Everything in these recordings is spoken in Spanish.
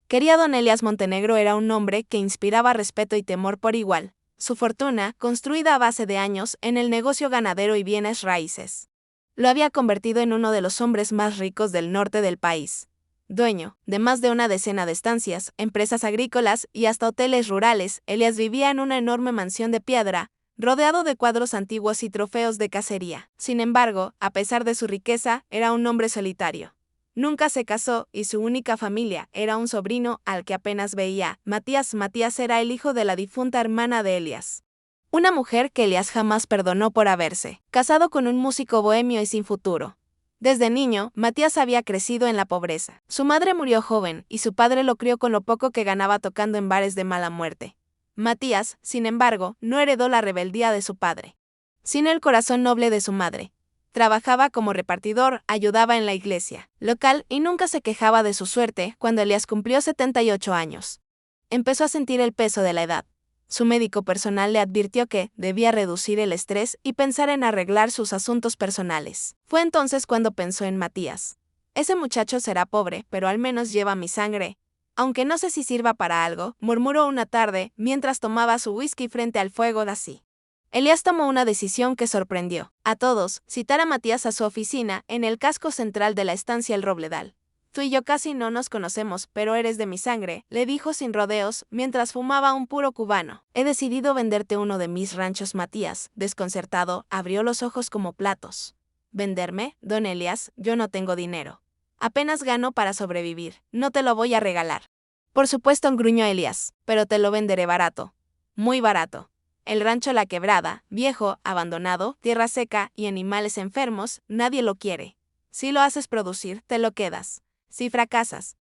Quería don Elías Montenegro era un hombre que inspiraba respeto y temor por igual. Su fortuna, construida a base de años en el negocio ganadero y bienes raíces, lo había convertido en uno de los hombres más ricos del norte del país. Dueño de más de una decena de estancias, empresas agrícolas y hasta hoteles rurales, Elías vivía en una enorme mansión de piedra, rodeado de cuadros antiguos y trofeos de cacería. Sin embargo, a pesar de su riqueza, era un hombre solitario. Nunca se casó y su única familia era un sobrino al que apenas veía. Matías era el hijo de la difunta hermana de Elías. Una mujer que Elías jamás perdonó por haberse casado con un músico bohemio y sin futuro. Desde niño, Matías había crecido en la pobreza. Su madre murió joven y su padre lo crió con lo poco que ganaba tocando en bares de mala muerte. Matías, sin embargo, no heredó la rebeldía de su padre, sino el corazón noble de su madre. Trabajaba como repartidor, ayudaba en la iglesia local y nunca se quejaba de su suerte. Cuando Elías cumplió 78 años, empezó a sentir el peso de la edad. Su médico personal le advirtió que debía reducir el estrés y pensar en arreglar sus asuntos personales. Fue entonces cuando pensó en Matías. Ese muchacho será pobre, pero al menos lleva mi sangre. Aunque no sé si sirva para algo, murmuró una tarde mientras tomaba su whisky frente al fuego de así. Elías tomó una decisión que sorprendió a todos: citar a Matías a su oficina en el casco central de la estancia El Robledal. Tú y yo casi no nos conocemos, pero eres de mi sangre, le dijo sin rodeos mientras fumaba un puro cubano. He decidido venderte uno de mis ranchos. Matías, desconcertado, abrió los ojos como platos. ¿Venderme, don Elías? Yo no tengo dinero. Apenas gano para sobrevivir. No te lo voy a regalar. Por supuesto, gruñó Elías, pero te lo venderé barato. Muy barato. El rancho La Quebrada, viejo, abandonado, tierra seca y animales enfermos, nadie lo quiere. Si lo haces producir, te lo quedas. Si fracasas,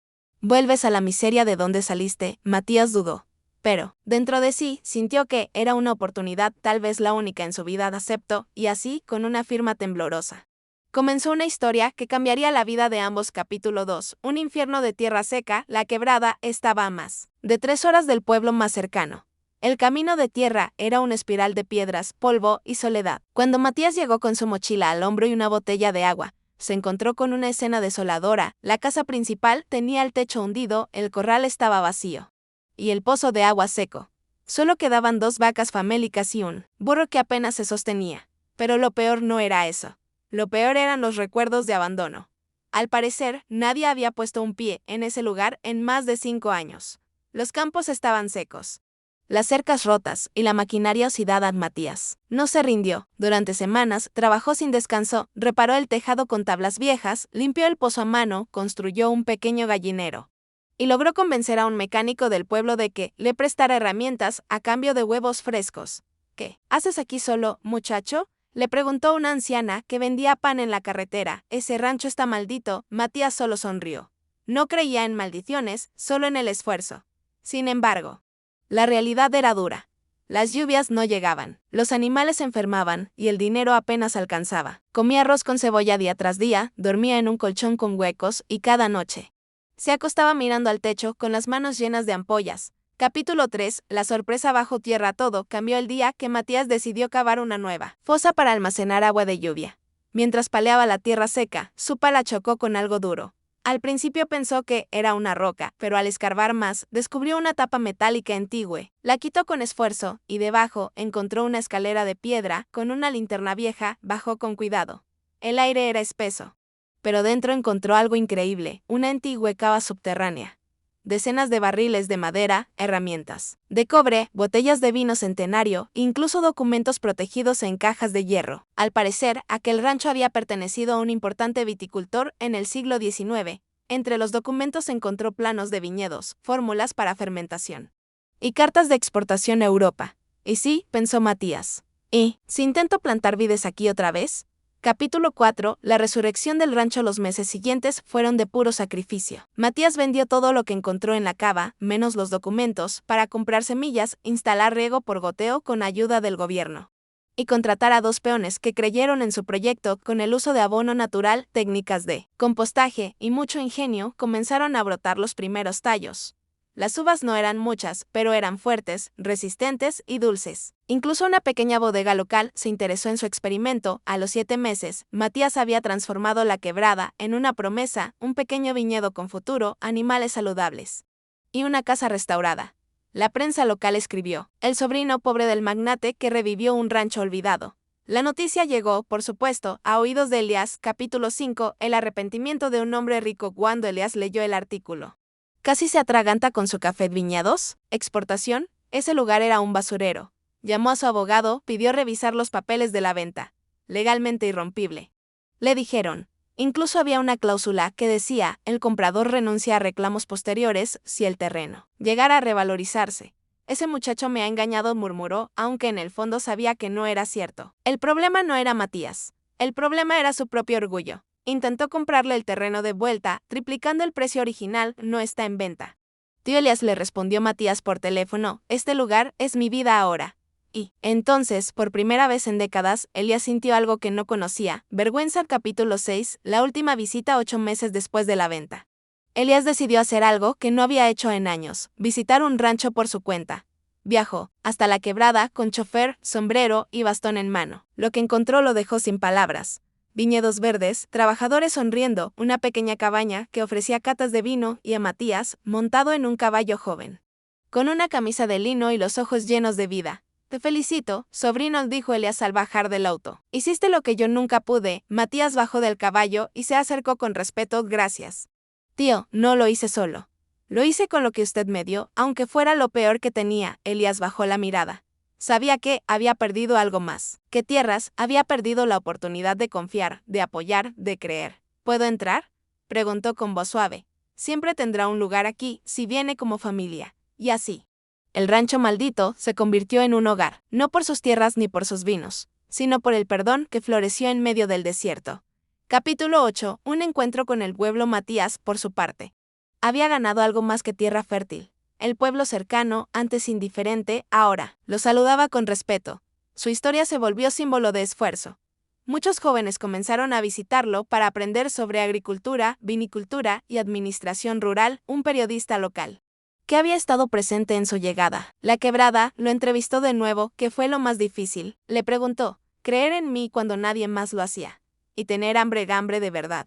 vuelves a la miseria de donde saliste. Matías dudó, pero, dentro de sí, sintió que era una oportunidad, tal vez la única en su vida. Aceptó, y así, con una firma temblorosa, comenzó una historia que cambiaría la vida de ambos. Capítulo 2. Un infierno de tierra seca. La Quebrada estaba a más de 3 horas del pueblo más cercano. El camino de tierra era una espiral de piedras, polvo y soledad. Cuando Matías llegó con su mochila al hombro y una botella de agua, se encontró con una escena desoladora. La casa principal tenía el techo hundido, el corral estaba vacío, y el pozo de agua seco. Solo quedaban 2 vacas famélicas y un burro que apenas se sostenía. Pero lo peor no era eso. Lo peor eran los recuerdos de abandono. Al parecer, nadie había puesto un pie en ese lugar en más de 5 años. Los campos estaban secos, las cercas rotas y la maquinaria oxidada. Matías no se rindió. Durante semanas trabajó sin descanso, reparó el tejado con tablas viejas, limpió el pozo a mano, construyó un pequeño gallinero y logró convencer a un mecánico del pueblo de que le prestara herramientas a cambio de huevos frescos. ¿Qué haces aquí solo, muchacho?, le preguntó una anciana que vendía pan en la carretera. Ese rancho está maldito. Matías solo sonrió. No creía en maldiciones, solo en el esfuerzo. Sin embargo, la realidad era dura. Las lluvias no llegaban, los animales se enfermaban y el dinero apenas alcanzaba. Comía arroz con cebolla día tras día, dormía en un colchón con huecos y cada noche se acostaba mirando al techo con las manos llenas de ampollas. Capítulo 3. La sorpresa bajo tierra. Todo cambió el día que Matías decidió cavar una nueva fosa para almacenar agua de lluvia. Mientras paleaba la tierra seca, su pala chocó con algo duro. Al principio pensó que era una roca, pero al escarbar más, descubrió una tapa metálica antigua. La quitó con esfuerzo, y debajo encontró una escalera de piedra con una linterna vieja. Bajó con cuidado. El aire era espeso, pero dentro encontró algo increíble: una antigua cava subterránea. Decenas de barriles de madera, herramientas de cobre, botellas de vino centenario, incluso documentos protegidos en cajas de hierro. Al parecer, aquel rancho había pertenecido a un importante viticultor en el siglo XIX. Entre los documentos encontró planos de viñedos, fórmulas para fermentación y cartas de exportación a Europa. Y sí, pensó Matías, ¿y si intento plantar vides aquí otra vez? Capítulo 4. La resurrección del rancho. Los meses siguientes fueron de puro sacrificio. Matías vendió todo lo que encontró en la cava, menos los documentos, para comprar semillas, instalar riego por goteo con ayuda del gobierno y contratar a 2 peones que creyeron en su proyecto. Con el uso de abono natural, técnicas de compostaje y mucho ingenio, comenzaron a brotar los primeros tallos. Las uvas no eran muchas, pero eran fuertes, resistentes y dulces. Incluso una pequeña bodega local se interesó en su experimento. A los 7 meses, Matías había transformado La Quebrada en una promesa: un pequeño viñedo con futuro, animales saludables y una casa restaurada. La prensa local escribió: el sobrino pobre del magnate que revivió un rancho olvidado. La noticia llegó, por supuesto, a oídos de Elías. Capítulo 5. El arrepentimiento de un hombre rico. Cuando Elías leyó el artículo, casi se atraganta con su café. Viñedos, exportación. Ese lugar era un basurero. Llamó a su abogado, pidió revisar los papeles de la venta. Legalmente irrompible. Le dijeron. Incluso había una cláusula que decía: el comprador renuncia a reclamos posteriores si el terreno llegara a revalorizarse. Ese muchacho me ha engañado, murmuró, aunque en el fondo sabía que no era cierto. El problema no era Matías. El problema era su propio orgullo. Intentó comprarle el terreno de vuelta, triplicando el precio original. No está en venta. Tío Elías, le respondió Matías por teléfono, este lugar es mi vida ahora. Y, entonces, por primera vez en décadas, Elías sintió algo que no conocía, vergüenza. Capítulo 6. La última visita 8 meses después de la venta. Elías decidió hacer algo que no había hecho en años, visitar un rancho por su cuenta. Viajó hasta la quebrada con chofer, sombrero y bastón en mano. Lo que encontró lo dejó sin palabras. Viñedos verdes, trabajadores sonriendo, una pequeña cabaña que ofrecía catas de vino y a Matías, montado en un caballo joven, con una camisa de lino y los ojos llenos de vida. Te felicito, sobrino, dijo Elías al bajar del auto. Hiciste lo que yo nunca pude. Matías bajó del caballo y se acercó con respeto. Gracias. Tío, no lo hice solo. Lo hice con lo que usted me dio, aunque fuera lo peor que tenía. Elías bajó la mirada. Sabía que había perdido algo más. ¿Qué tierras? Había perdido la oportunidad de confiar, de apoyar, de creer. ¿Puedo entrar?, preguntó con voz suave. Siempre tendrá un lugar aquí, si viene como familia. Y así. El rancho maldito se convirtió en un hogar, no por sus tierras ni por sus vinos, sino por el perdón que floreció en medio del desierto. Capítulo 8. Un encuentro con el pueblo. Matías, por su parte, había ganado algo más que tierra fértil. El pueblo cercano, antes indiferente, ahora lo saludaba con respeto. Su historia se volvió símbolo de esfuerzo. Muchos jóvenes comenzaron a visitarlo para aprender sobre agricultura, vinicultura y administración rural. Un periodista local, que había estado presente en su llegada, La Quebrada, lo entrevistó de nuevo. ¿Qué fue lo más difícil?, le preguntó. Creer en mí cuando nadie más lo hacía. Y tener hambre de verdad.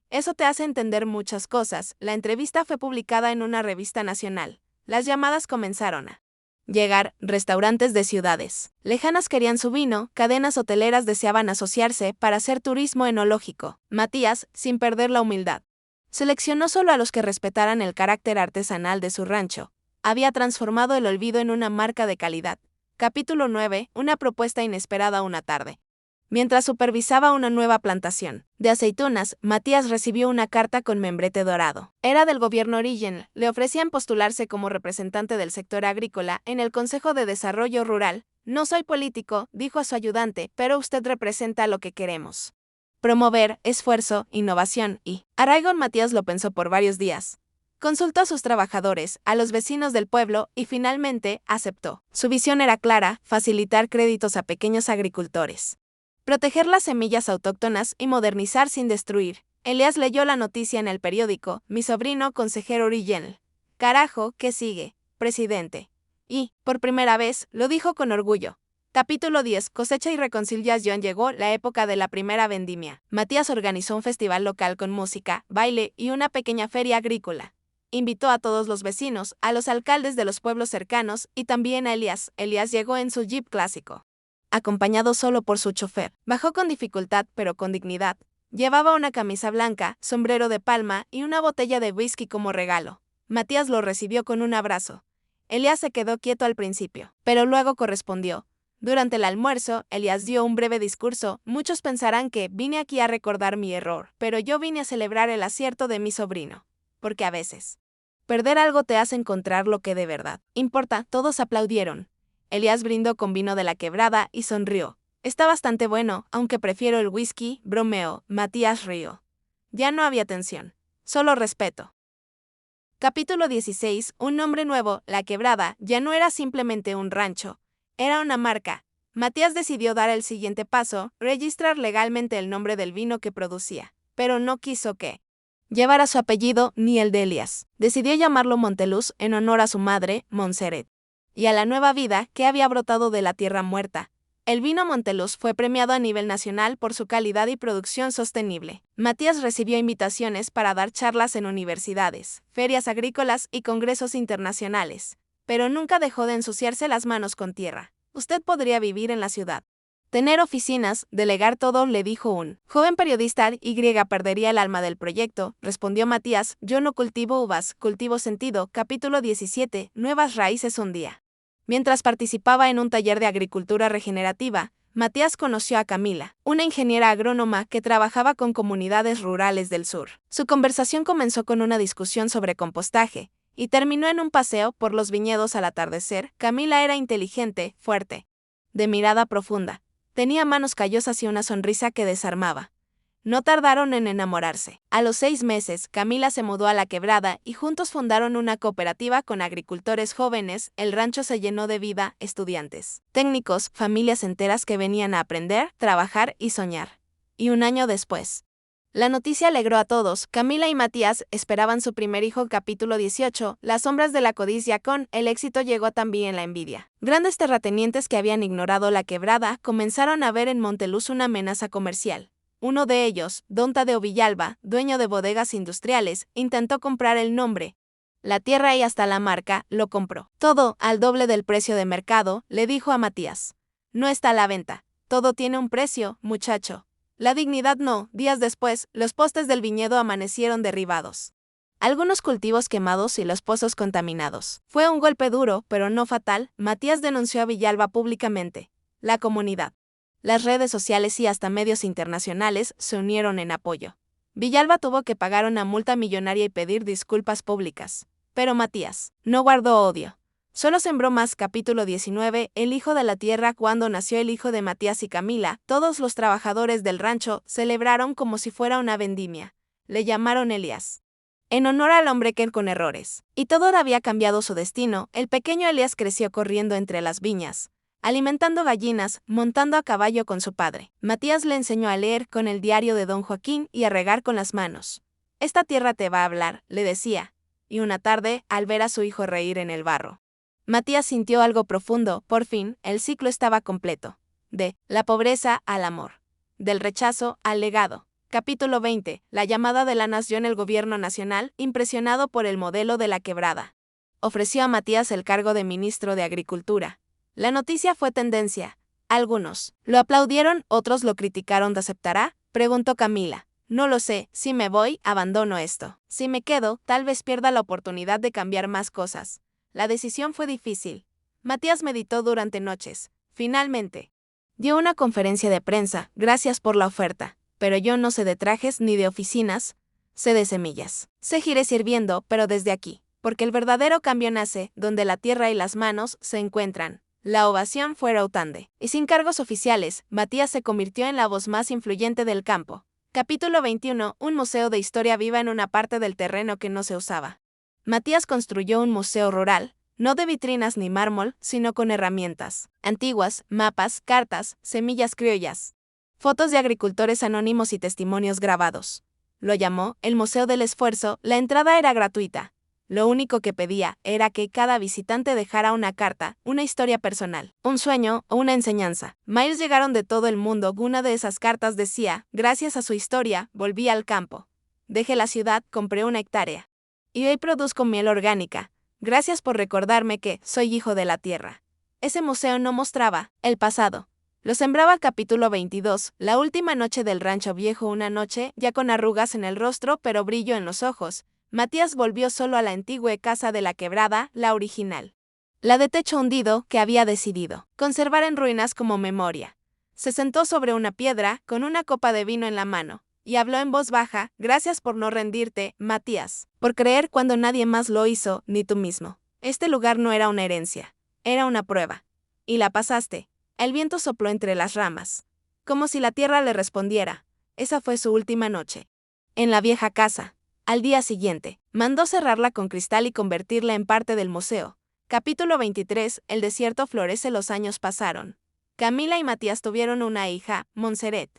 Eso te hace entender muchas cosas. La entrevista fue publicada en una revista nacional. Las llamadas comenzaron a llegar. Restaurantes de ciudades lejanas querían su vino, cadenas hoteleras deseaban asociarse para hacer turismo enológico. Matías, sin perder la humildad, seleccionó solo a los que respetaran el carácter artesanal de su rancho. Había transformado el olvido en una marca de calidad. Capítulo 9. Una propuesta inesperada. Una tarde, mientras supervisaba una nueva plantación de aceitunas, Matías recibió una carta con membrete dorado. Era del gobierno Origen. Le ofrecían postularse como representante del sector agrícola en el Consejo de Desarrollo Rural. No soy político, dijo a su ayudante, pero usted representa lo que queremos. Promover, esfuerzo, innovación y arraigo. Matías lo pensó por varios días. Consultó a sus trabajadores, a los vecinos del pueblo y finalmente aceptó. Su visión era clara: facilitar créditos a pequeños agricultores, proteger las semillas autóctonas y modernizar sin destruir. Elías leyó la noticia en el periódico. Mi sobrino, consejero Origen. Carajo, ¿qué sigue, presidente? Y, por primera vez, lo dijo con orgullo. Capítulo 10. Cosecha y reconciliación. Llegó la época de la primera vendimia. Matías organizó un festival local con música, baile y una pequeña feria agrícola. Invitó a todos los vecinos, a los alcaldes de los pueblos cercanos y también a Elías. Elías llegó en su jeep clásico, acompañado solo por su chofer. Bajó con dificultad pero con dignidad. Llevaba una camisa blanca, sombrero de palma y una botella de whisky como regalo. Matías lo recibió con un abrazo. Elías se quedó quieto al principio, pero luego correspondió. Durante el almuerzo, Elías dio un breve discurso. Muchos pensarán que vine aquí a recordar mi error, pero yo vine a celebrar el acierto de mi sobrino. Porque a veces, perder algo te hace encontrar lo que de verdad importa. Todos aplaudieron. Elías brindó con vino de la Quebrada y sonrió. Está bastante bueno, aunque prefiero el whisky, bromeó. Matías rió. Ya no había tensión, solo respeto. Capítulo 16. Un nombre nuevo. La Quebrada ya no era simplemente un rancho, era una marca. Matías decidió dar el siguiente paso: registrar legalmente el nombre del vino que producía, pero no quiso que llevara su apellido ni el de Elías. Decidió llamarlo Monteluz en honor a su madre, Montserrat, y a la nueva vida que había brotado de la tierra muerta. El vino Monteluz fue premiado a nivel nacional por su calidad y producción sostenible. Matías recibió invitaciones para dar charlas en universidades, ferias agrícolas y congresos internacionales, pero nunca dejó de ensuciarse las manos con tierra. Usted podría vivir en la ciudad, tener oficinas, delegar todo, le dijo un joven periodista. Perdería el alma del proyecto, respondió Matías. Yo no cultivo uvas, cultivo sentido. Capítulo 17. Nuevas raíces un día. Mientras participaba en un taller de agricultura regenerativa, Matías conoció a Camila, una ingeniera agrónoma que trabajaba con comunidades rurales del sur. Su conversación comenzó con una discusión sobre compostaje, y terminó en un paseo por los viñedos al atardecer. Camila era inteligente, fuerte, de mirada profunda. Tenía manos callosas y una sonrisa que desarmaba. No tardaron en enamorarse. A los 6 meses, Camila se mudó a La Quebrada y juntos fundaron una cooperativa con agricultores jóvenes. El rancho se llenó de vida, estudiantes, técnicos, familias enteras que venían a aprender, trabajar y soñar. Y un año después, la noticia alegró a todos. Camila y Matías esperaban su primer hijo. Capítulo 18. Las sombras de la codicia. Con el éxito llegó también la envidia. Grandes terratenientes que habían ignorado La Quebrada comenzaron a ver en Monteluz una amenaza comercial. Uno de ellos, Don Tadeo Villalba, dueño de bodegas industriales, intentó comprar el nombre, la tierra y hasta la marca. Lo compró. Todo, al doble del precio de mercado, le dijo a Matías. No está a la venta. Todo tiene un precio, muchacho. La dignidad no. Días después, los postes del viñedo amanecieron derribados. Algunos cultivos quemados y los pozos contaminados. Fue un golpe duro, pero no fatal. Matías denunció a Villalba públicamente. La comunidad, las redes sociales y hasta medios internacionales se unieron en apoyo. Villalba tuvo que pagar una multa millonaria y pedir disculpas públicas. Pero Matías no guardó odio. Solo sembró más. Capítulo 19. El hijo de la tierra. Cuando nació el hijo de Matías y Camila, todos los trabajadores del rancho celebraron como si fuera una vendimia. Le llamaron Elías, en honor al hombre que con errores. Y todo había cambiado su destino. El pequeño Elías creció corriendo entre las viñas, alimentando gallinas, montando a caballo con su padre. Matías le enseñó a leer con el diario de don Joaquín y a regar con las manos. Esta tierra te va a hablar, le decía. Y una tarde, al ver a su hijo reír en el barro, Matías sintió algo profundo. Por fin, el ciclo estaba completo. De la pobreza al amor. Del rechazo al legado. Capítulo 20. La llamada de la nación. El gobierno nacional, impresionado por el modelo de La Quebrada, ofreció a Matías el cargo de ministro de Agricultura. La noticia fue tendencia. Algunos lo aplaudieron, otros lo criticaron. ¿Te aceptará?, preguntó Camila. No lo sé. Si me voy, abandono esto. Si me quedo, tal vez pierda la oportunidad de cambiar más cosas. La decisión fue difícil. Matías meditó durante noches. Finalmente, dio una conferencia de prensa. Gracias por la oferta, pero yo no sé de trajes ni de oficinas, sé de semillas. Seguiré sirviendo, pero desde aquí, porque el verdadero cambio nace donde la tierra y las manos se encuentran. La ovación fue raudante, y sin cargos oficiales, Matías se convirtió en la voz más influyente del campo. Capítulo 21. Un museo de historia viva en una parte del terreno que no se usaba. Matías construyó un museo rural, no de vitrinas ni mármol, sino con herramientas antiguas, mapas, cartas, semillas criollas, fotos de agricultores anónimos y testimonios grabados. Lo llamó el Museo del Esfuerzo. La entrada era gratuita. Lo único que pedía era que cada visitante dejara una carta, una historia personal, un sueño o una enseñanza. Mails llegaron de todo el mundo. Una de esas cartas decía: gracias a su historia, volví al campo. Dejé la ciudad, compré una hectárea. Y hoy produzco miel orgánica. Gracias por recordarme que soy hijo de la tierra. Ese museo no mostraba el pasado. Lo sembraba. Capítulo 22. La última noche del rancho viejo. Una noche, ya con arrugas en el rostro pero brillo en los ojos, Matías volvió solo a la antigua casa de La Quebrada, la original. La de techo hundido, que había decidido conservar en ruinas como memoria. Se sentó sobre una piedra, con una copa de vino en la mano, y habló en voz baja: gracias por no rendirte, Matías, por creer cuando nadie más lo hizo, ni tú mismo. Este lugar no era una herencia, era una prueba. Y la pasaste. El viento sopló entre las ramas, como si la tierra le respondiera. Esa fue su última noche en la vieja casa. Al día siguiente, mandó cerrarla con cristal y convertirla en parte del museo. Capítulo 23. El desierto florece. Los años pasaron. Camila y Matías tuvieron una hija, Montserrat.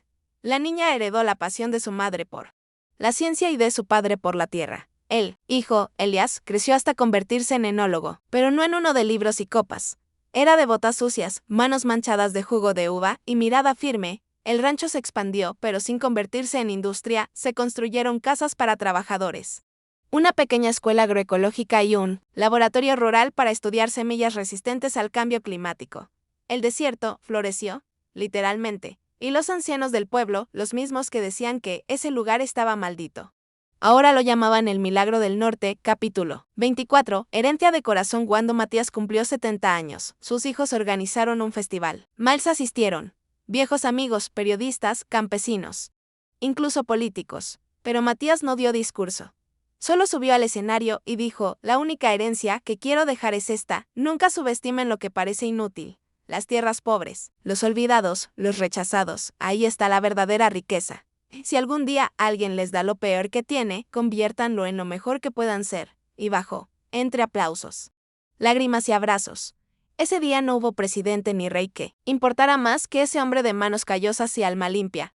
La niña heredó la pasión de su madre por la ciencia y de su padre por la tierra. El hijo, Elías, creció hasta convertirse en enólogo, pero no en uno de libros y copas. Era de botas sucias, manos manchadas de jugo de uva y mirada firme. El rancho se expandió, pero sin convertirse en industria, se construyeron casas para trabajadores, una pequeña escuela agroecológica y un laboratorio rural para estudiar semillas resistentes al cambio climático. El desierto floreció, literalmente, y los ancianos del pueblo, los mismos que decían que ese lugar estaba maldito, ahora lo llamaban el Milagro del Norte. Capítulo 24. Herencia de corazón. Cuando Matías cumplió 70 años, sus hijos organizaron un festival. Miles asistieron. Viejos amigos, periodistas, campesinos, incluso políticos. Pero Matías no dio discurso. Solo subió al escenario y dijo: la única herencia que quiero dejar es esta, nunca subestimen lo que parece inútil. Las tierras pobres, los olvidados, los rechazados, ahí está la verdadera riqueza. Si algún día alguien les da lo peor que tiene, conviértanlo en lo mejor que puedan ser. Y bajó, entre aplausos, lágrimas y abrazos. Ese día no hubo presidente ni rey que importara más que ese hombre de manos callosas y alma limpia.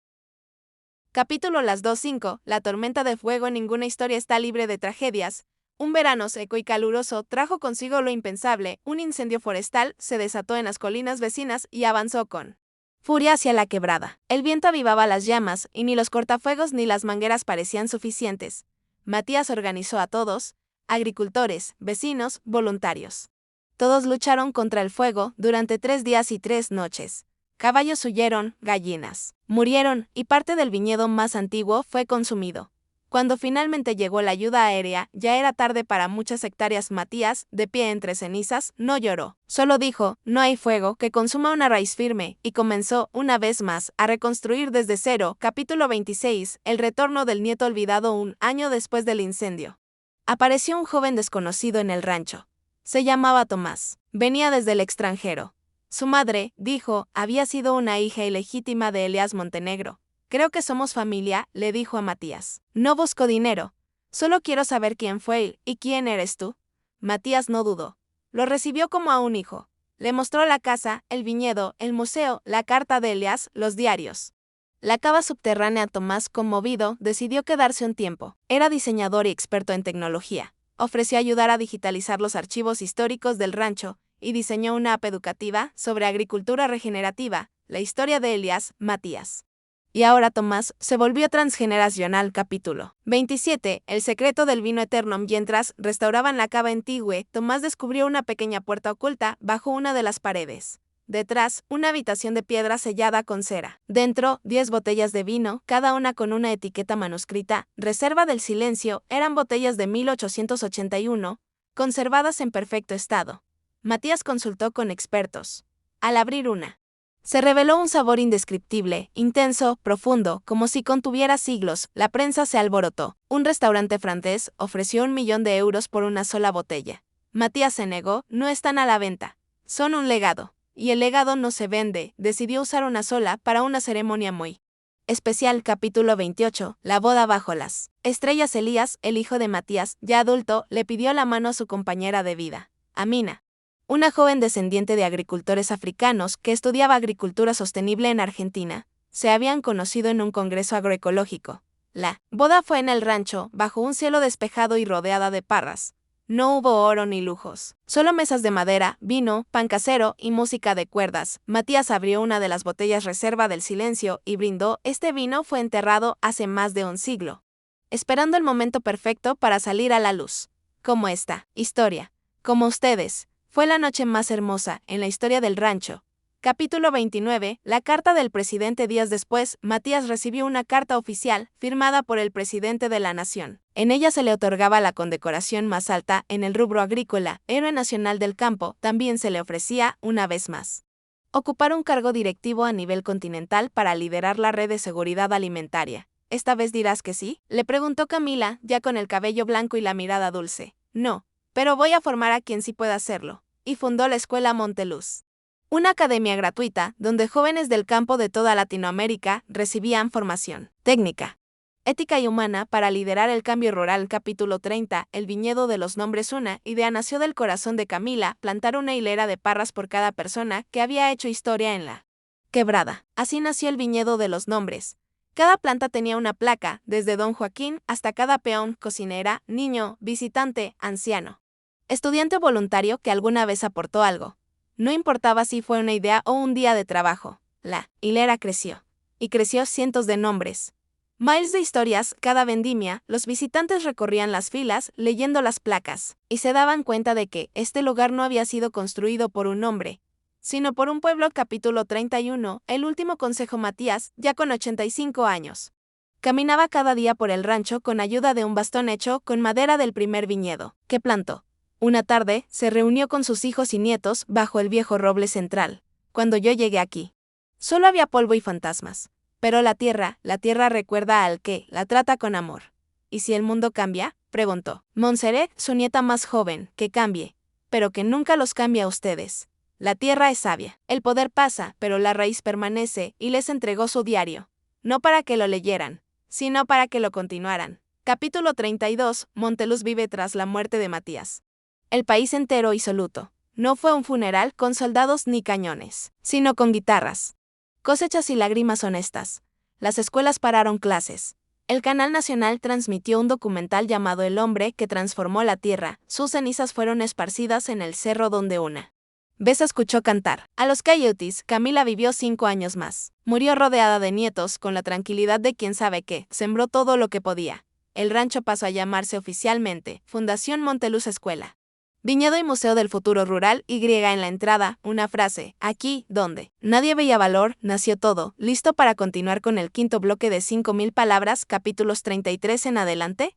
Capítulo las 2:5. La tormenta de fuego. Ninguna historia está libre de tragedias. Un verano seco y caluroso trajo consigo lo impensable. Un incendio forestal se desató en las colinas vecinas y avanzó con furia hacia la quebrada. El viento avivaba las llamas, y ni los cortafuegos ni las mangueras parecían suficientes. Matías organizó a todos: agricultores, vecinos, voluntarios. Todos lucharon contra el fuego durante 3 días y 3 noches. Caballos huyeron, gallinas murieron, y parte del viñedo más antiguo fue consumido. Cuando finalmente llegó la ayuda aérea, ya era tarde para muchas hectáreas. Matías, de pie entre cenizas, no lloró. Solo dijo: no hay fuego que consuma una raíz firme, y comenzó, una vez más, a reconstruir desde cero. Capítulo 26. El retorno del nieto olvidado. Un año después del incendio, apareció un joven desconocido en el rancho. Se llamaba Tomás. Venía desde el extranjero. Su madre, dijo, había sido una hija ilegítima de Elías Montenegro. Creo que somos familia, le dijo a Matías. No busco dinero. Solo quiero saber quién fue él y quién eres tú. Matías no dudó. Lo recibió como a un hijo. Le mostró la casa, el viñedo, el museo, la carta de Elías, los diarios. La cava subterránea. Tomás, conmovido, decidió quedarse un tiempo. Era diseñador y experto en tecnología. Ofreció ayudar a digitalizar los archivos históricos del rancho y diseñó una app educativa sobre agricultura regenerativa, la historia de Elías. Matías. Y ahora Tomás se volvió transgeneracional. Capítulo 27. El secreto del vino eterno. Mientras restauraban la cava antigua, Tomás descubrió una pequeña puerta oculta bajo una de las paredes. Detrás, una habitación de piedra sellada con cera. Dentro, 10 botellas de vino, cada una con una etiqueta manuscrita, reserva del silencio. Eran botellas de 1881, conservadas en perfecto estado. Matías consultó con expertos. Al abrir una, se reveló un sabor indescriptible, intenso, profundo, como si contuviera siglos. La prensa se alborotó. Un restaurante francés ofreció 1.000.000 de euros por una sola botella. Matías se negó: no están a la venta. Son un legado. Y el legado no se vende. Decidió usar una sola para una ceremonia muy especial. Capítulo 28. La boda bajo las estrellas. Elías, el hijo de Matías, ya adulto, le pidió la mano a su compañera de vida, Amina, una joven descendiente de agricultores africanos que estudiaba agricultura sostenible en Argentina. Se habían conocido en un congreso agroecológico. La boda fue en el rancho, bajo un cielo despejado y rodeada de parras. No hubo oro ni lujos, solo mesas de madera, vino, pan casero y música de cuerdas. Matías abrió una de las botellas reserva del silencio y brindó. Este vino fue enterrado hace más de un siglo, esperando el momento perfecto para salir a la luz. Como esta historia, como ustedes, fue la noche más hermosa en la historia del rancho. Capítulo 29. La carta del presidente. Días después, Matías recibió una carta oficial, firmada por el presidente de la nación. En ella se le otorgaba la condecoración más alta en el rubro agrícola, Héroe Nacional del Campo. También se le ofrecía, una vez más, ocupar un cargo directivo a nivel continental para liderar la red de seguridad alimentaria. ¿Esta vez dirás que sí?, le preguntó Camila, ya con el cabello blanco y la mirada dulce. No, pero voy a formar a quien sí pueda hacerlo. Y fundó la Escuela Monteluz, una academia gratuita donde jóvenes del campo de toda Latinoamérica recibían formación técnica, ética y humana para liderar el cambio rural. Capítulo 30. El viñedo de los nombres. Una idea nació del corazón de Camila: plantar una hilera de parras por cada persona que había hecho historia en la quebrada. Así nació el viñedo de los nombres. Cada planta tenía una placa, desde Don Joaquín hasta cada peón, cocinera, niño, visitante, anciano, estudiante o voluntario que alguna vez aportó algo. No importaba si fue una idea o un día de trabajo, la hilera creció. Y creció cientos de nombres. Miles de historias, cada vendimia, los visitantes recorrían las filas, leyendo las placas, y se daban cuenta de que este lugar no había sido construido por un hombre, sino por un pueblo. Capítulo 31, el último consejo. Matías, ya con 85 años. Caminaba cada día por el rancho con ayuda de un bastón hecho con madera del primer viñedo que plantó. Una tarde, se reunió con sus hijos y nietos bajo el viejo roble central. Cuando yo llegué aquí, solo había polvo y fantasmas. Pero la tierra recuerda al que la trata con amor. ¿Y si el mundo cambia?, preguntó Montserrat, su nieta más joven, que cambie, pero que nunca los cambie a ustedes. La tierra es sabia. El poder pasa, pero la raíz permanece, y les entregó su diario. No para que lo leyeran, sino para que lo continuaran. Capítulo 32, Monteluz vive tras la muerte de Matías. El país entero hizo luto. No fue un funeral con soldados ni cañones, sino con guitarras, cosechas y lágrimas honestas. Las escuelas pararon clases. El canal nacional transmitió un documental llamado El hombre que transformó la tierra. Sus cenizas fueron esparcidas en el cerro donde una vez escuchó cantar a los coyotes. Camila vivió 5 años más. Murió rodeada de nietos, con la tranquilidad de quien sabe que sembró todo lo que podía. El rancho pasó a llamarse oficialmente Fundación Monteluz Escuela, Viñedo y Museo del Futuro Rural. Y en la entrada, una frase: aquí, donde nadie veía valor, nació todo. ¿Listo para continuar con el quinto bloque de 5000 palabras, capítulos 33 en adelante?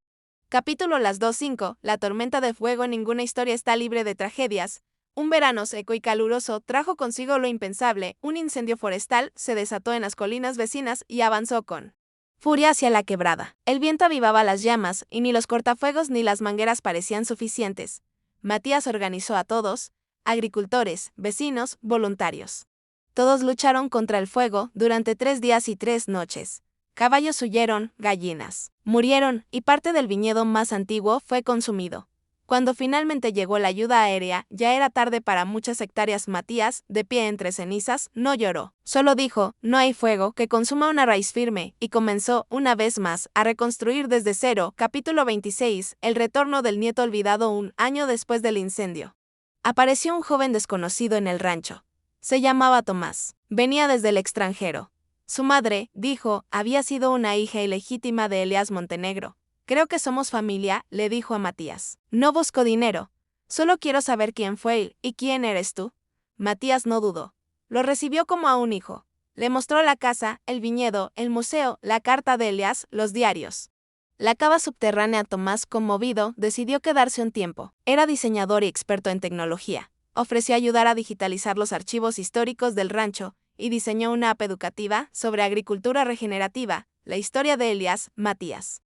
Capítulo Las 2:5, la tormenta de fuego. Ninguna historia está libre de tragedias. Un verano seco y caluroso trajo consigo lo impensable. Un incendio forestal se desató en las colinas vecinas y avanzó con furia hacia la quebrada. El viento avivaba las llamas, y ni los cortafuegos ni las mangueras parecían suficientes. Matías organizó a todos, agricultores, vecinos, voluntarios. Todos lucharon contra el fuego durante 3 días y 3 noches. Caballos huyeron, gallinas murieron, y parte del viñedo más antiguo fue consumido. Cuando finalmente llegó la ayuda aérea, ya era tarde para muchas hectáreas. Matías, de pie entre cenizas, no lloró. Solo dijo: no hay fuego que consuma una raíz firme, y comenzó, una vez más, a reconstruir desde cero. Capítulo 26, el retorno del nieto olvidado. Un año después del incendio, apareció un joven desconocido en el rancho. Se llamaba Tomás. Venía desde el extranjero. Su madre, dijo, había sido una hija ilegítima de Elías Montenegro. Creo que somos familia, le dijo a Matías. No busco dinero. Solo quiero saber quién fue él. ¿Y quién eres tú? Matías no dudó. Lo recibió como a un hijo. Le mostró la casa, el viñedo, el museo, la carta de Elías, los diarios. La cava subterránea. Tomás, conmovido, decidió quedarse un tiempo. Era diseñador y experto en tecnología. Ofreció ayudar a digitalizar los archivos históricos del rancho, y diseñó una app educativa sobre agricultura regenerativa, la historia de Elías. Matías.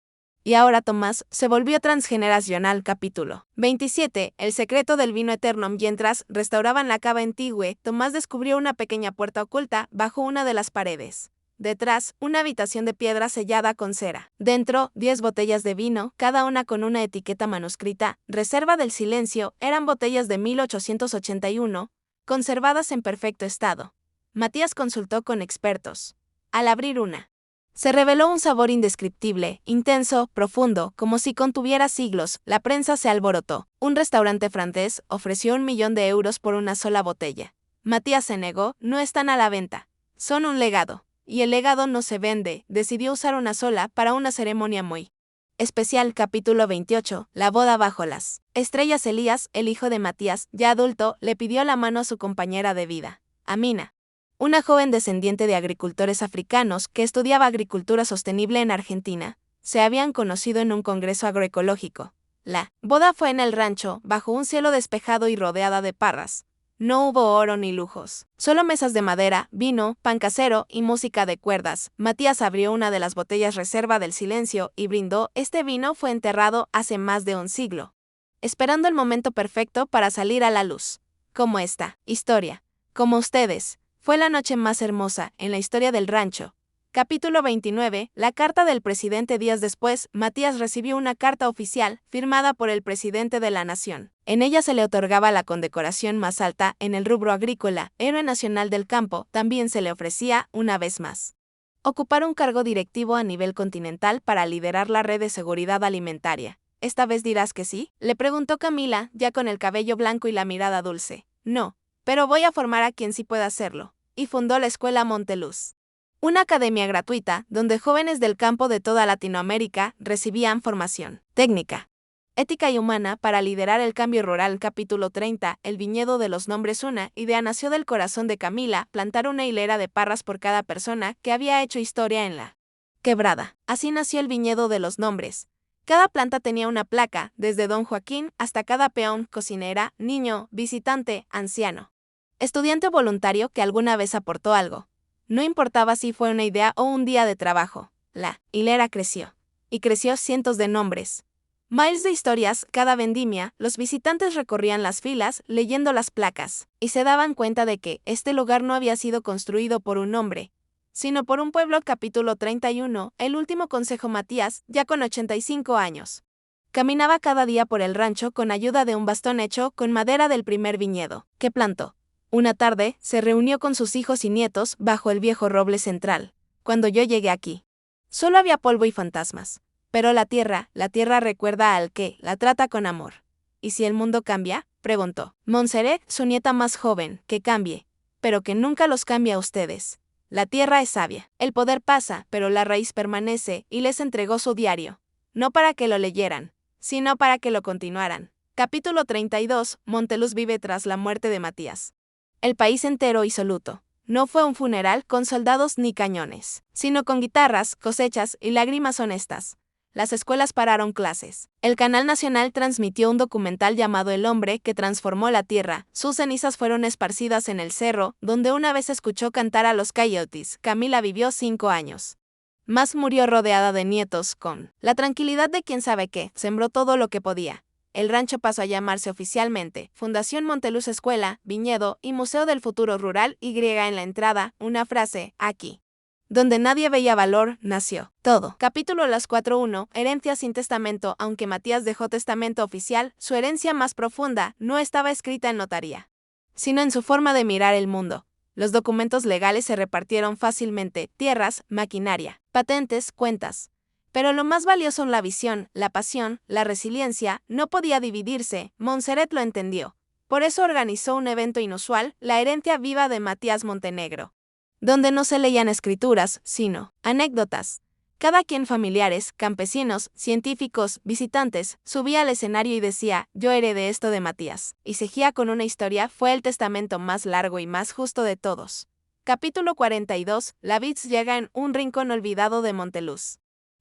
Y ahora Tomás se volvió transgeneracional. Capítulo 27, el secreto del vino eterno. Mientras restauraban la cava antigua, Tomás descubrió una pequeña puerta oculta bajo una de las paredes. Detrás, una habitación de piedra sellada con cera. Dentro, 10 botellas de vino, cada una con una etiqueta manuscrita, reserva del silencio. Eran botellas de 1881, conservadas en perfecto estado. Matías consultó con expertos. Al abrir una, se reveló un sabor indescriptible, intenso, profundo, como si contuviera siglos. La prensa se alborotó. Un restaurante francés ofreció 1.000.000 de euros por una sola botella. Matías se negó: no están a la venta. Son un legado. Y el legado no se vende. Decidió usar una sola para una ceremonia muy especial. Capítulo 28, la boda bajo las estrellas. Elías, el hijo de Matías, ya adulto, le pidió la mano a su compañera de vida, Amina, una joven descendiente de agricultores africanos que estudiaba agricultura sostenible en Argentina. Se habían conocido en un congreso agroecológico. La boda fue en el rancho, bajo un cielo despejado y rodeada de parras. No hubo oro ni lujos, solo mesas de madera, vino, pan casero y música de cuerdas. Matías abrió una de las botellas reserva del silencio y brindó. Este vino fue enterrado hace más de un siglo, esperando el momento perfecto para salir a la luz. Como esta historia, como ustedes. Fue la noche más hermosa en la historia del rancho. Capítulo 29, la carta del presidente. Días después, Matías recibió una carta oficial, firmada por el presidente de la nación. En ella se le otorgaba la condecoración más alta en el rubro agrícola, Héroe Nacional del Campo. También se le ofrecía, una vez más, ocupar un cargo directivo a nivel continental para liderar la red de seguridad alimentaria. ¿Esta vez dirás que sí?, le preguntó Camila, ya con el cabello blanco y la mirada dulce. No, pero voy a formar a quien sí pueda hacerlo, y fundó la Escuela Monteluz. Una academia gratuita donde jóvenes del campo de toda Latinoamérica recibían formación técnica, ética y humana para liderar el cambio rural. Capítulo 30. El viñedo de los nombres. Una idea nació del corazón de Camila: plantar una hilera de parras por cada persona que había hecho historia en la quebrada. Así nació el viñedo de los nombres. Cada planta tenía una placa, desde don Joaquín hasta cada peón, cocinera, niño, visitante, anciano, estudiante o voluntario que alguna vez aportó algo. No importaba si fue una idea o un día de trabajo, la hilera creció. Y creció cientos de nombres. Miles de historias. Cada vendimia, los visitantes recorrían las filas leyendo las placas, y se daban cuenta de que este lugar no había sido construido por un hombre, sino por un pueblo. Capítulo 31. El último consejo. Matías, ya con 85 años, caminaba cada día por el rancho con ayuda de un bastón hecho con madera del primer viñedo que plantó. Una tarde, se reunió con sus hijos y nietos bajo el viejo roble central. Cuando yo llegué aquí, solo había polvo y fantasmas. Pero la tierra recuerda al que la trata con amor. ¿Y si el mundo cambia?, preguntó Montserrat, su nieta más joven. Que cambie, pero que nunca los cambie a ustedes. La tierra es sabia. El poder pasa, pero la raíz permanece, y les entregó su diario. No para que lo leyeran, sino para que lo continuaran. Capítulo 32. Monteluz vive tras la muerte de Matías. El país entero hizo luto. No fue un funeral con soldados ni cañones, sino con guitarras, cosechas y lágrimas honestas. Las escuelas pararon clases. El canal nacional transmitió un documental llamado El hombre que transformó la tierra. Sus cenizas fueron esparcidas en el cerro, donde una vez escuchó cantar a los coyotes. Camila vivió 5 años. Más murió rodeada de nietos, con la tranquilidad de quien sabe qué. Sembró todo lo que podía. El rancho pasó a llamarse oficialmente Fundación Monteluz. Escuela, viñedo y Museo del Futuro Rural. Y en la entrada, una frase: aquí, donde nadie veía valor, nació todo. Capítulo las 4.1. Herencia sin testamento. Aunque Matías dejó testamento oficial, su herencia más profunda no estaba escrita en notaría, sino en su forma de mirar el mundo. Los documentos legales se repartieron fácilmente: tierras, maquinaria, patentes, cuentas. Pero lo más valioso, la visión, la pasión, la resiliencia, no podía dividirse. Montserrat lo entendió. Por eso organizó un evento inusual: la herencia viva de Matías Montenegro, donde no se leían escrituras, sino anécdotas. Cada quien, familiares, campesinos, científicos, visitantes, subía al escenario y decía: yo heredé esto de Matías. Y seguía con una historia. Fue el testamento más largo y más justo de todos. Capítulo 42. La vid llega en un rincón olvidado de Monteluz.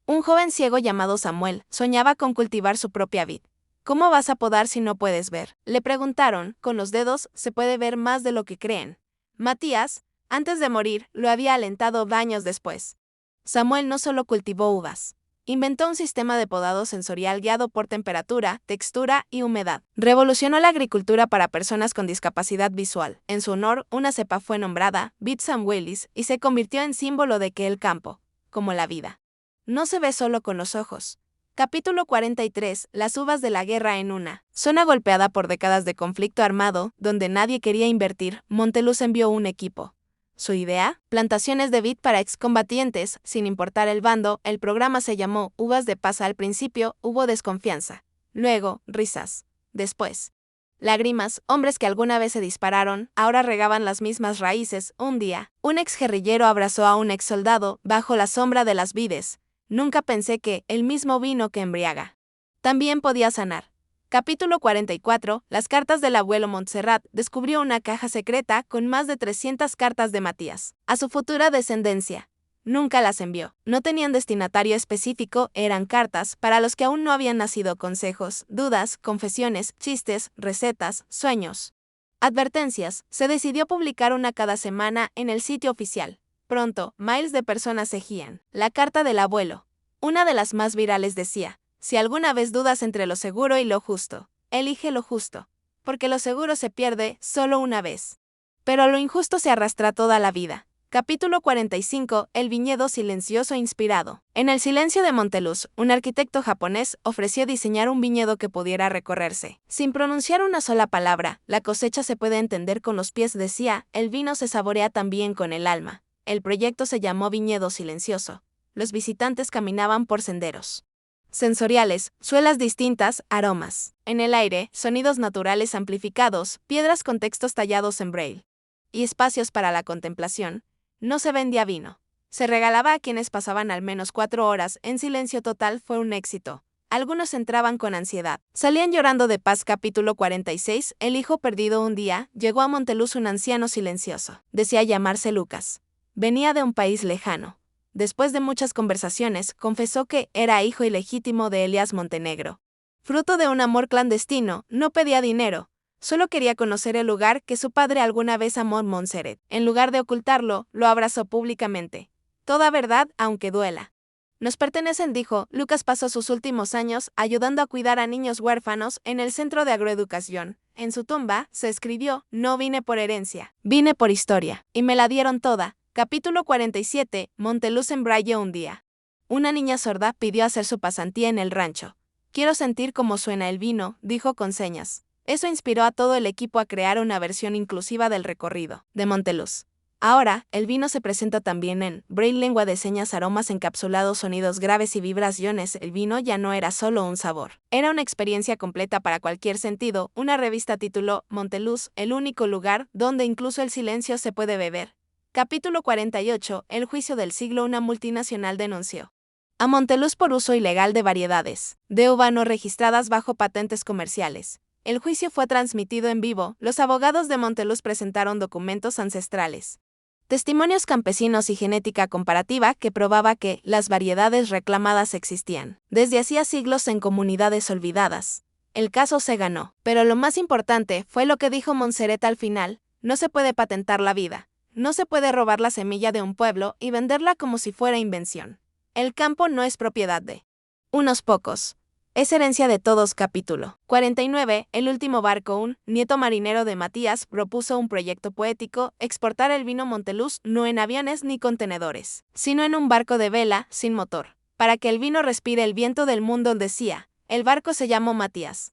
Un joven ciego llamado Samuel soñaba con cultivar su propia vid. ¿Cómo vas a podar si no puedes ver?, le preguntaron. Con los dedos se puede ver más de lo que creen. Matías, antes de morir, lo había alentado años después. Samuel no solo cultivó uvas, inventó un sistema de podado sensorial guiado por temperatura, textura y humedad. Revolucionó la agricultura para personas con discapacidad visual. En su honor, una cepa fue nombrada Vid Samuelis y se convirtió en símbolo de que el campo, como la vida, no se ve solo con los ojos. Capítulo 43. Las uvas de la guerra. En una zona golpeada por décadas de conflicto armado, donde nadie quería invertir, Monteluz envió un equipo. Su idea: plantaciones de vid para excombatientes, sin importar el bando. El programa se llamó Uvas de Paz. Al principio hubo desconfianza, luego risas, después lágrimas. Hombres que alguna vez se dispararon, ahora regaban las mismas raíces. Un día, un exguerrillero abrazó a un exsoldado bajo la sombra de las vides. Nunca pensé que el mismo vino que embriaga también podía sanar. Capítulo 44. Las cartas del abuelo. Montserrat descubrió una caja secreta con más de 300 cartas de Matías a su futura descendencia. Nunca las envió. No tenían destinatario específico, eran cartas para los que aún no habían nacido: consejos, dudas, confesiones, chistes, recetas, sueños, advertencias. Se decidió publicar una cada semana en el sitio oficial. Pronto, miles de personas seguían. La carta del abuelo, una de las más virales, decía: si alguna vez dudas entre lo seguro y lo justo, elige lo justo, porque lo seguro se pierde solo una vez, pero lo injusto se arrastra toda la vida. Capítulo 45. El viñedo silencioso. Inspirado en el silencio de Monteluz, un arquitecto japonés ofreció diseñar un viñedo que pudiera recorrerse sin pronunciar una sola palabra. La cosecha se puede entender con los pies, decía, el vino se saborea también con el alma. El proyecto se llamó Viñedo Silencioso. Los visitantes caminaban por senderos Sensoriales, suelas distintas, aromas. En el aire, sonidos naturales amplificados, piedras con textos tallados en braille. Y espacios para la contemplación. No se vendía vino. Se regalaba a quienes pasaban al menos 4 horas en silencio total. Fue un éxito. Algunos entraban con ansiedad. Salían llorando de paz. Capítulo 46. El hijo perdido. Un día, llegó a Monteluz un anciano silencioso. Decía llamarse Lucas. Venía de un país lejano. Después de muchas conversaciones, confesó que era hijo ilegítimo de Elías Montenegro. Fruto de un amor clandestino, no pedía dinero. Solo quería conocer el lugar que su padre alguna vez amó en Montserrat. En lugar de ocultarlo, lo abrazó públicamente. Toda verdad, aunque duela. Nos pertenecen, dijo. Lucas pasó sus últimos años ayudando a cuidar a niños huérfanos en el Centro de Agroeducación. En su tumba, se escribió: no vine por herencia, vine por historia, y me la dieron toda. Capítulo 47. Monteluz en braille. Un día, una niña sorda pidió hacer su pasantía en el rancho. Quiero sentir cómo suena el vino, dijo con señas. Eso inspiró a todo el equipo a crear una versión inclusiva del recorrido de Monteluz. Ahora, el vino se presenta también en braille, lengua de señas, aromas encapsulados, sonidos graves y vibraciones. El vino ya no era solo un sabor, era una experiencia completa para cualquier sentido. Una revista tituló Monteluz, el único lugar donde incluso el silencio se puede beber. Capítulo 48. El juicio del siglo. Una multinacional denunció a Monteluz por uso ilegal de variedades de uva no registradas bajo patentes comerciales. El juicio fue transmitido en vivo. Los abogados de Monteluz presentaron documentos ancestrales, testimonios campesinos y genética comparativa que probaba que las variedades reclamadas existían desde hacía siglos en comunidades olvidadas. El caso se ganó, pero lo más importante fue lo que dijo Montserrat al final: no se puede patentar la vida. No se puede robar la semilla de un pueblo y venderla como si fuera invención. El campo no es propiedad de unos pocos. Es herencia de todos. Capítulo 49. El último barco. Un nieto marinero de Matías propuso un proyecto poético: exportar el vino Monteluz no en aviones ni contenedores, sino en un barco de vela, sin motor, para que el vino respire el viento del mundo. Decía, el barco se llamó Matías.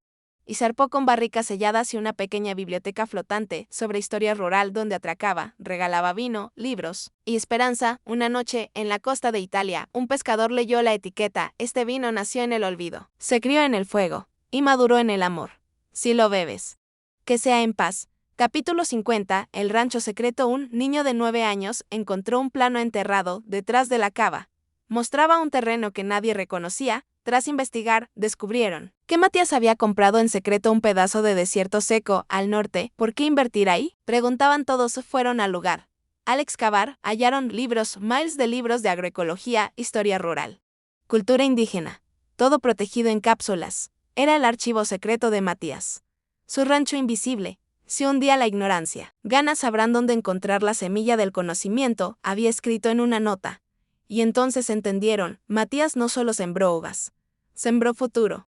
Y zarpó con barricas selladas y una pequeña biblioteca flotante sobre historia rural donde atracaba, regalaba vino, libros y esperanza. Una noche, en la costa de Italia, un pescador leyó la etiqueta: este vino nació en el olvido, se crió en el fuego y maduró en el amor. Si lo bebes, que sea en paz. Capítulo 50. El rancho secreto. Un niño de 9 años encontró un plano enterrado detrás de la cava. Mostraba un terreno que nadie reconocía. Tras investigar, descubrieron que Matías había comprado en secreto un pedazo de desierto seco al norte. ¿Por qué invertir ahí?, preguntaban todos. Fueron al lugar. Al excavar, hallaron libros, miles de libros de agroecología, historia rural, cultura indígena, todo protegido en cápsulas. Era el archivo secreto de Matías. Su rancho invisible. Si hundía la ignorancia, ganas sabrán dónde encontrar la semilla del conocimiento, había escrito en una nota. Y entonces entendieron: Matías no solo sembró uvas, sembró futuro.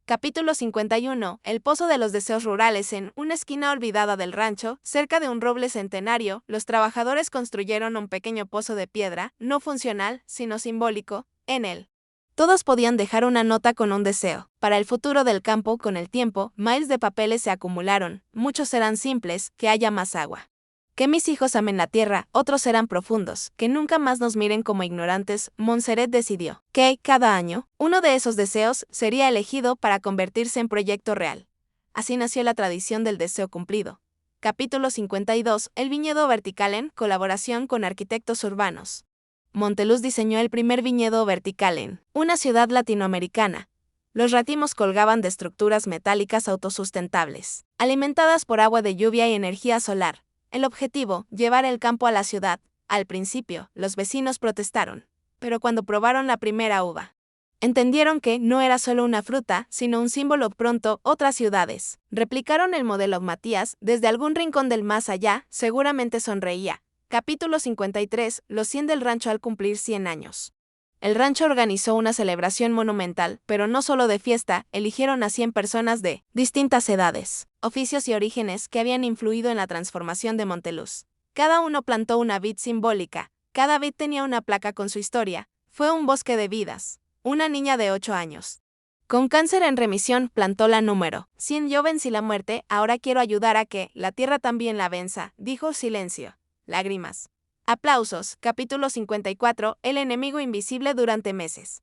Capítulo 51. El pozo de los deseos rurales. En una esquina olvidada del rancho, cerca de un roble centenario, los trabajadores construyeron un pequeño pozo de piedra, no funcional, sino simbólico. En él, todos podían dejar una nota con un deseo para el futuro del campo. Con el tiempo, miles de papeles se acumularon. Muchos eran simples: que haya más agua, que mis hijos amen la tierra. Otros eran profundos: que nunca más nos miren como ignorantes. Montserrat decidió que, cada año, uno de esos deseos sería elegido para convertirse en proyecto real. Así nació la tradición del deseo cumplido. Capítulo 52. El viñedo vertical. En colaboración con arquitectos urbanos, Monteluz diseñó el primer viñedo vertical en una ciudad latinoamericana. Los racimos colgaban de estructuras metálicas autosustentables, alimentadas por agua de lluvia y energía solar. El objetivo: llevar el campo a la ciudad. Al principio, los vecinos protestaron, pero cuando probaron la primera uva, entendieron que no era solo una fruta, sino un símbolo. Pronto, otras ciudades replicaron el modelo. Matías, desde algún rincón del más allá, seguramente sonreía. Capítulo 53. Los 100 del rancho. Al cumplir 100 años, el rancho organizó una celebración monumental, pero no solo de fiesta. Eligieron a 100 personas de distintas edades, oficios y orígenes que habían influido en la transformación de Monteluz. Cada uno plantó una vid simbólica. Cada vid tenía una placa con su historia. Fue un bosque de vidas. Una niña de 8 años, con cáncer en remisión, plantó la número 100. Yo vencí la muerte, ahora quiero ayudar a que la tierra también la venza. Dijo. Silencio. Lágrimas. Aplausos. Capítulo 54. El enemigo invisible. Durante meses,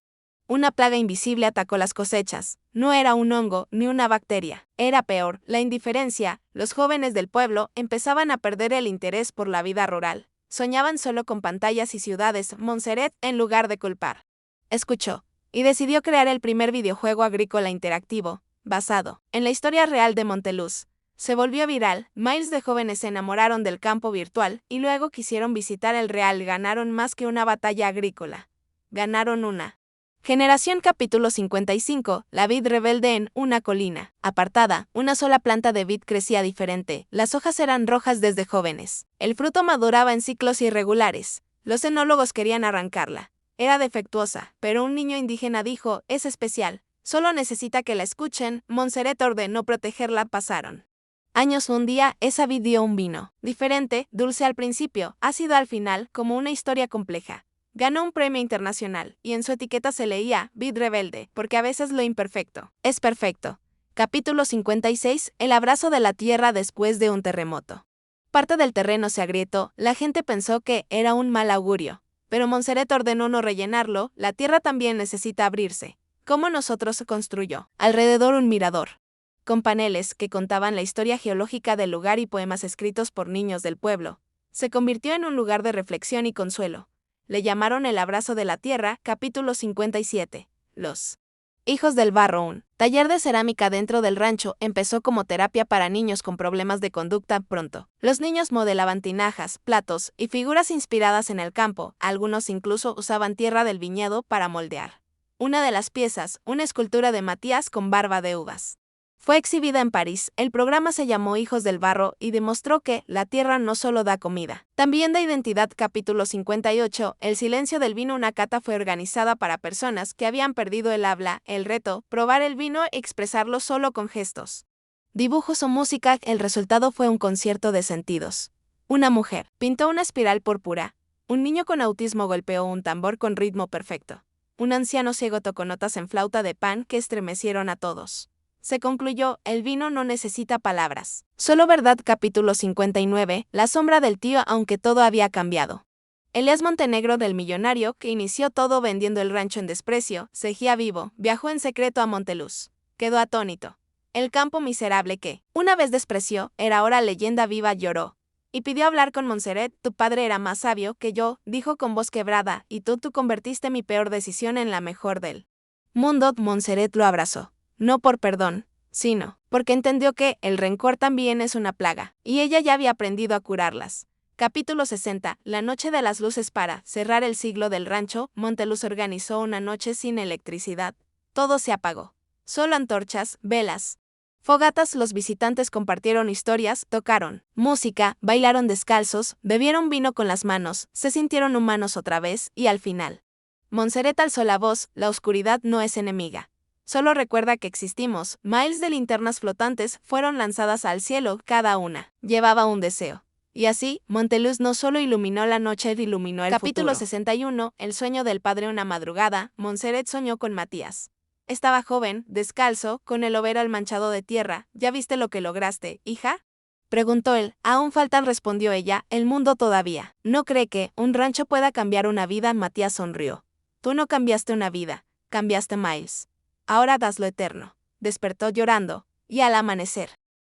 Una plaga invisible atacó las cosechas. No era un hongo ni una bacteria. Era peor, la indiferencia. Los jóvenes del pueblo empezaban a perder el interés por la vida rural. Soñaban solo con pantallas y ciudades, Montserrat, en lugar de culpar. Escuchó, y decidió crear el primer videojuego agrícola interactivo, basado en la historia real de Monteluz. Se volvió viral, miles de jóvenes se enamoraron del campo virtual y luego quisieron visitar el real. Ganaron más que una batalla agrícola. Ganaron una generación. Capítulo 55. La vid rebelde en una colina apartada. Una sola planta de vid crecía diferente. Las hojas eran rojas desde jóvenes. El fruto maduraba en ciclos irregulares. Los enólogos querían arrancarla. Era defectuosa, pero un niño indígena dijo, es especial. Solo necesita que la escuchen. Montserrat ordenó protegerla. Pasaron años. Un día, esa vid dio un vino. Diferente, dulce al principio, ácido al final, como una historia compleja. Ganó un premio internacional, y en su etiqueta se leía, vid rebelde, porque a veces lo imperfecto es perfecto. Capítulo 56. El abrazo de la tierra después de un terremoto. Parte del terreno se agrietó, la gente pensó que era un mal augurio. Pero Montserrat ordenó no rellenarlo, la tierra también necesita abrirse. Como nosotros se construyó. Alrededor un mirador, con paneles que contaban la historia geológica del lugar y poemas escritos por niños del pueblo. Se convirtió en un lugar de reflexión y consuelo. Le llamaron el abrazo de la tierra. Capítulo 57. Los hijos del barro. Un taller de cerámica dentro del rancho empezó como terapia para niños con problemas de conducta. Pronto, los niños modelaban tinajas, platos y figuras inspiradas en el campo. Algunos incluso usaban tierra del viñedo para moldear una de las piezas, una escultura de Matías con barba de uvas. Fue exhibida en París. El programa se llamó Hijos del Barro y demostró que la tierra no solo da comida, también da identidad. Capítulo 58. El silencio del vino. Una cata fue organizada para personas que habían perdido el habla. El reto, probar el vino y expresarlo solo con gestos, dibujos o música. El resultado fue un concierto de sentidos. Una mujer pintó una espiral púrpura. Un niño con autismo golpeó un tambor con ritmo perfecto. Un anciano ciego tocó notas en flauta de pan que estremecieron a todos. Se concluyó, el vino no necesita palabras, solo verdad. Capítulo 59. La sombra del tío. Aunque todo había cambiado. Elías Montenegro, del millonario que inició todo vendiendo el rancho en desprecio, seguía vivo. Viajó en secreto a Monteluz. Quedó atónito. El campo miserable que una vez despreció, era ahora leyenda viva. Lloró y pidió hablar con Montserrat. Tu padre era más sabio que yo, dijo con voz quebrada, y tú convertiste mi peor decisión en la mejor del mundo. Montserrat lo abrazó. No por perdón, sino porque entendió que el rencor también es una plaga, y ella ya había aprendido a curarlas. Capítulo 60. La noche de las luces. Para cerrar el siglo del rancho, Monteluz organizó una noche sin electricidad. Todo se apagó. Solo antorchas, velas, fogatas. Los visitantes compartieron historias, tocaron música, bailaron descalzos, bebieron vino con las manos, se sintieron humanos otra vez, y al final, Montserrat alzó la voz, la oscuridad no es enemiga. Solo recuerda que existimos. Miles de linternas flotantes fueron lanzadas al cielo, cada una llevaba un deseo. Y así, Monteluz no solo iluminó la noche, iluminó el Capítulo futuro. 61. El sueño del padre. Una madrugada, Montserrat soñó con Matías. Estaba joven, descalzo, con el overol manchado de tierra. ¿Ya viste lo que lograste, hija?, preguntó él. Aún faltan, respondió ella, el mundo todavía. ¿No cree que un rancho pueda cambiar una vida? Matías sonrió. Tú no cambiaste una vida, cambiaste Miles. Ahora das lo eterno. Despertó llorando, y al amanecer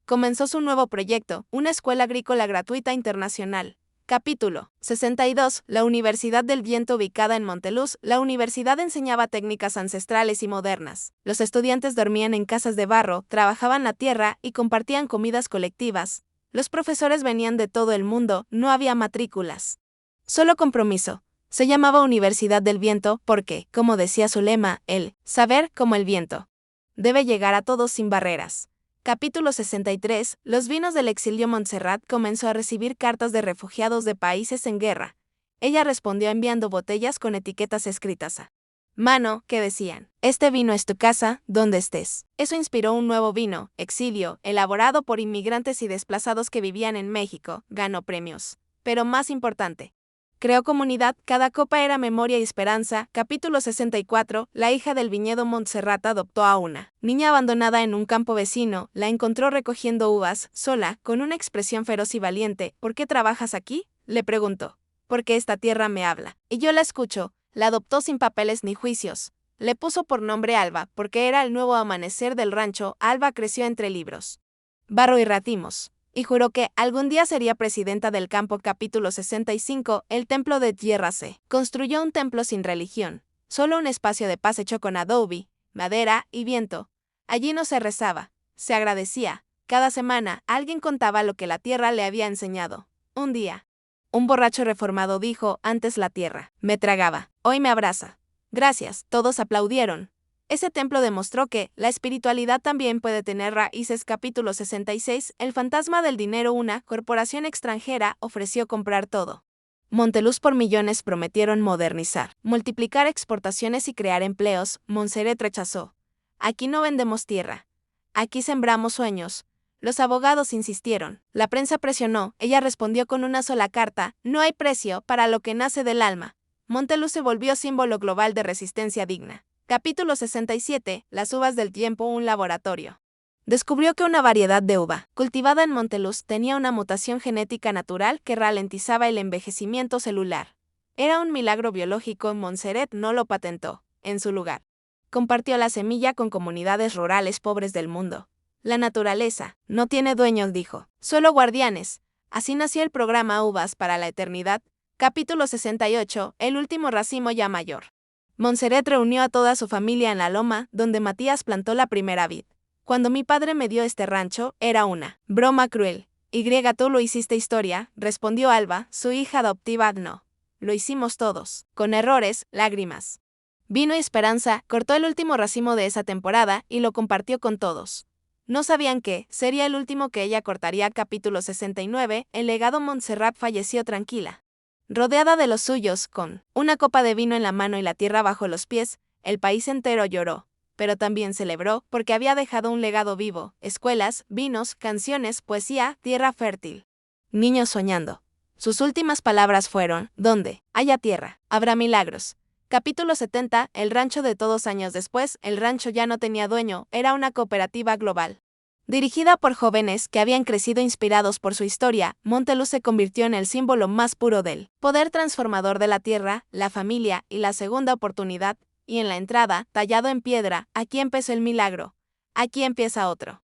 comenzó su nuevo proyecto, una escuela agrícola gratuita internacional. Capítulo 62. La Universidad del Viento. Ubicada en Monteluz, la universidad enseñaba técnicas ancestrales y modernas. Los estudiantes dormían en casas de barro, trabajaban la tierra y compartían comidas colectivas. Los profesores venían de todo el mundo, no había matrículas, solo compromiso. Se llamaba Universidad del Viento porque, como decía su lema, el saber como el viento debe llegar a todos sin barreras. Capítulo 63. Los vinos del exilio. Montserrat comenzó a recibir cartas de refugiados de países en guerra. Ella respondió enviando botellas con etiquetas escritas a mano que decían, este vino es tu casa, donde estés. Eso inspiró un nuevo vino, Exilio, elaborado por inmigrantes y desplazados que vivían en México. Ganó premios. Pero más importante, creó comunidad. Cada copa era memoria y esperanza. Capítulo 64. La hija del viñedo. Montserrat adoptó a una niña abandonada en un campo vecino. La encontró recogiendo uvas, sola, con una expresión feroz y valiente. ¿Por qué trabajas aquí?, le preguntó. Porque esta tierra me habla, y yo la escucho. La adoptó sin papeles ni juicios. Le puso por nombre Alba, porque era el nuevo amanecer del rancho. Alba creció entre libros, barro y racimos, y juró que algún día sería presidenta del campo. Capítulo 65. El templo de tierra. Se construyó un templo sin religión, solo un espacio de paz hecho con adobe, madera y viento. Allí no se rezaba, se agradecía. Cada semana alguien contaba lo que la tierra le había enseñado. Un día, un borracho reformado dijo: antes la tierra me tragaba, hoy me abraza. Gracias, todos aplaudieron. Ese templo demostró que la espiritualidad también puede tener raíces. Capítulo 66. El fantasma del dinero. Una corporación extranjera ofreció comprar todo Monteluz por millones. Prometieron modernizar, multiplicar exportaciones y crear empleos. Montserrat rechazó. Aquí no vendemos tierra. Aquí sembramos sueños. Los abogados insistieron. La prensa presionó. Ella respondió con una sola carta: no hay precio para lo que nace del alma. Monteluz se volvió símbolo global de resistencia digna. Capítulo 67. Las uvas del tiempo. Un laboratorio descubrió que una variedad de uva cultivada en Monteluz tenía una mutación genética natural que ralentizaba el envejecimiento celular. Era un milagro biológico. Montserrat no lo patentó. En su lugar, compartió la semilla con comunidades rurales pobres del mundo. La naturaleza no tiene dueños, dijo, solo guardianes. Así nació el programa Uvas para la Eternidad. Capítulo 68. El último racimo ya mayor. Montserrat reunió a toda su familia en la loma, donde Matías plantó la primera vid. Cuando mi padre me dio este rancho, era una broma cruel. Tú lo hiciste historia, respondió Alba, su hija adoptiva. No. Lo hicimos todos, con errores, lágrimas, vino y esperanza. Cortó el último racimo de esa temporada y lo compartió con todos. No sabían que sería el último que ella cortaría. Capítulo 69. El legado. Montserrat falleció tranquila, rodeada de los suyos, con una copa de vino en la mano y la tierra bajo los pies. El país entero lloró, pero también celebró, porque había dejado un legado vivo: escuelas, vinos, canciones, poesía, tierra fértil, niños soñando. Sus últimas palabras fueron: donde haya tierra, habrá milagros. Capítulo 70. El rancho de todos. Años después, el rancho ya no tenía dueño, era una cooperativa global, dirigida por jóvenes que habían crecido inspirados por su historia. Monteluz se convirtió en el símbolo más puro del poder transformador de la tierra, la familia y la segunda oportunidad. Y en la entrada, tallado en piedra: aquí empezó el milagro, aquí empieza otro.